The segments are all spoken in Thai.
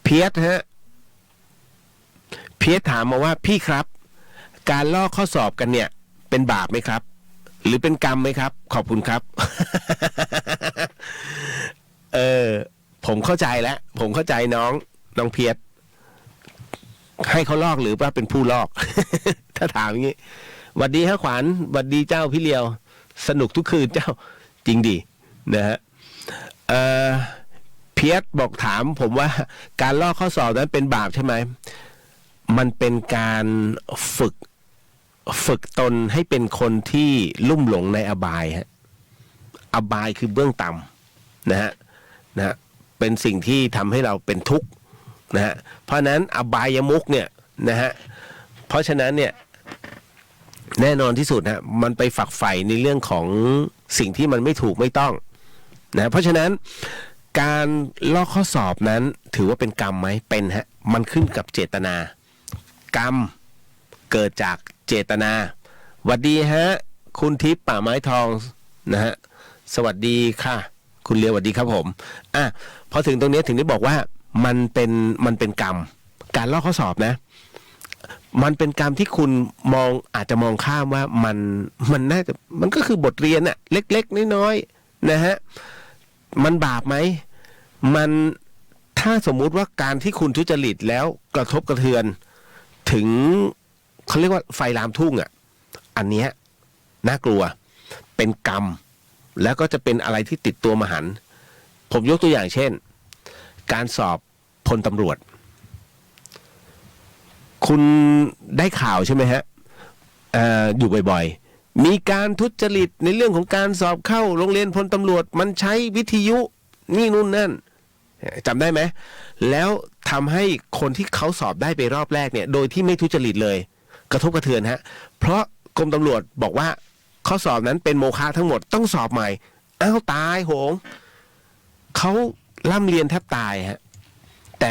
เพียรฮะเพียรถามมาว่าพี่ครับการลอกข้อสอบกันเนี่ยเป็นบาปไหมครับหรือเป็นกรรมไหมครับขอบคุณครับ ผมเข้าใจแล้วผมเข้าใจน้องเพียรให้เขาลอกหรือว่าเป็นผู้ลอก ถ้าถามอย่างนี้หวัดดีฮะขวัญหวัดดีเจ้าพี่เลียวสนุกทุกคืนเจ้าจริงดินะฮะเพียรบอกถามผมว่าการลอกข้อสอบนั้นเป็นบาปใช่ไหมมันเป็นการฝึกตนให้เป็นคนที่ลุ่มหลงในอบายฮะอบายคือเบื้องต่ำนะฮะเป็นสิ่งที่ทำให้เราเป็นทุกข์นะฮะเพราะนั้นอบายมุขเนี่ยนะฮะเพราะฉะนั้นเนี่ยแน่นอนที่สุดนะมันไปฝักใฝ่ในเรื่องของสิ่งที่มันไม่ถูกไม่ต้องนะเพราะฉะนั้นการลอกข้อสอบนั้นถือว่าเป็นกรรมไหมเป็นฮะมันขึ้นกับเจตนากรรมเกิดจากเจตนาหวัดดีฮะคุณทิพย์ป่าไม้ทองนะฮะสวัสดีค่ะคุณเลียวสวัสดีครับผมพอถึงตรงนี้ถึงได้บอกว่ามันเป็นกรรมการลอกข้อสอบนะมันเป็นกรรมที่คุณอาจจะมองข้ามว่ามันน่าจะมันก็คือบทเรียนอะเล็กๆน้อยๆนะฮะมันบาปไหมมันถ้าสมมุติว่าการที่คุณทุจริตแล้วกระทบกระเทือนถึงเขาเรียกว่าไฟลามทุ่งอ่ะอันเนี้ยน่ากลัวเป็นกรรมแล้วก็จะเป็นอะไรที่ติดตัวมหันต์ผมยกตัวอย่างเช่นการสอบพลตำรวจคุณได้ข่าวใช่ไหมฮะอยู่บ่อยๆมีการทุจริตในเรื่องของการสอบเข้าโรงเรียนพลตำรวจมันใช้วิทยุนี่นู่นนั่นจำได้ไหมแล้วทำให้คนที่เขาสอบได้ไปรอบแรกเนี่ยโดยที่ไม่ทุจริตเลยกระทบกระเทือนฮะเพราะกรมตำรวจบอกว่าข้อสอบนั้นเป็นโมฆะทั้งหมดต้องสอบใหม่อ้าวตายโหงเขาล่ำเรียนแทบตายฮะแต่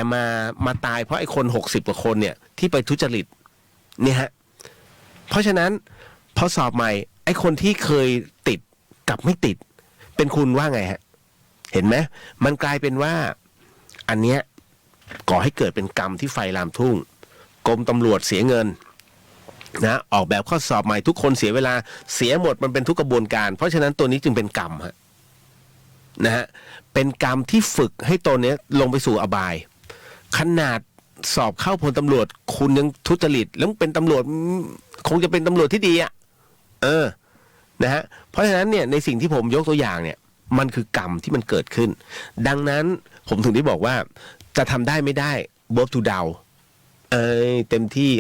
มาตายเพราะไอ้คน60 กว่าคนเนี่ยที่ไปทุจริตเนี่ยฮะเพราะฉะนั้นพอสอบใหม่ไอ้คนที่เคยติดกับไม่ติดเป็นคุณว่าไงฮะเห็นไหมมันกลายเป็นว่าอันเนี้ยก่อให้เกิดเป็นกรรมที่ไฟลามทุ่งกรมตำรวจเสียเงินนะออกแบบข้อสอบใหม่ทุกคนเสียเวลาเสียหมดมันเป็นทุกกระบวนการเพราะฉะนั้นตัวนี้จึงเป็นกรรมฮะนะฮะเป็นกรรมที่ฝึกให้ตนเนี้ยลงไปสู่อบายขนาดสอบเข้าพลตำรวจคุณยังทุจริตแล้วเป็นตำรวจคงจะเป็นตำรวจที่ดีอ่ะนะฮะเพราะฉะนั้นเนี่ยในสิ่งที่ผมยกตัวอย่างเนี่ยมันคือกรรมที่มันเกิดขึ้นดังนั้นผมถึงได้บอกว่าจะทำได้ไม่ได้both to เดาเต็มที่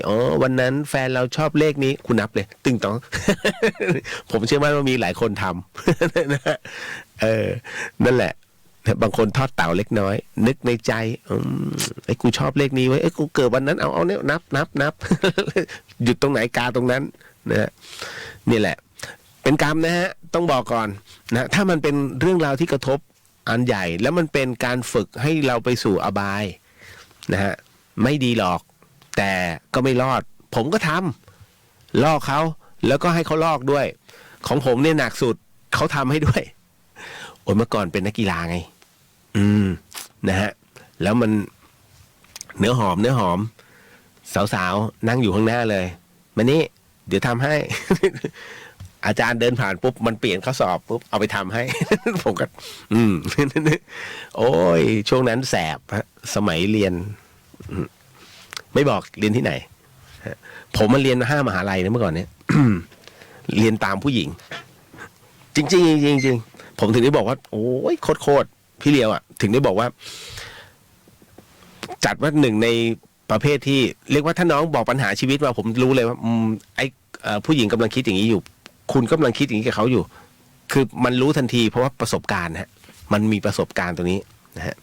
วันนั้นแฟนเราชอบเลขนี้คุณนับเลยตึงต้อง ผมเชื่อว่ามีหลายคนทำ นะนั่นแหละบางคนทอดเต่าเล็กน้อยนึกในใจไอ้กูชอบเลขนี้ไว้กูเกิดวันนั้นเอาเนี่ยนับ หยุดตรงไหนกาตรงนั้นนะนี่แหละเป็นกรรมนะฮะต้องบอกก่อนนะถ้ามันเป็นเรื่องราวที่กระทบอันใหญ่แล้วมันเป็นการฝึกให้เราไปสู่อบายนะฮะไม่ดีหรอกแต่ก็ไม่รอดผมก็ทำลอกเขาแล้วก็ให้เขาลอกด้วยของผมเนี่ยหนักสุดเขาทำให้ด้วยโอ้ยเมื่อก่อนเป็นนักกีฬาไงนะฮะแล้วมันเนื้อหอมสาวๆนั่งอยู่ข้างหน้าเลยมานี่เดี๋ยวทำให้ อาจารย์เดินผ่านปุ๊บมันเปลี่ยนข้อสอบปุ๊บเอาไปทำให้ ผมก็โอ้ยช่วงนั้นแสบฮะสมัยเรียนไม่บอกเรียนที่ไหนผมมาเรียน5 มหาลัยนะเมื่อก่อนเนี้ย เรียนตามผู้หญิงจริงผมถึงได้บอกว่าโอ้ยโคตรพี่เลียวอ่ะถึงได้บอกว่าจัดว่าหนึ่งในประเภทที่เรียกว่าถ้าน้องบอกปัญหาชีวิตมาผมรู้เลยว่าไอ้ผู้หญิงกำลังคิดอย่างนี้อยู่คุณกำลังคิดอย่างนี้กับเขาอยู่คือมันรู้ทันทีเพราะว่าประสบการณ์ฮะมันมีประสบการณ์ตรงนี้นะฮะ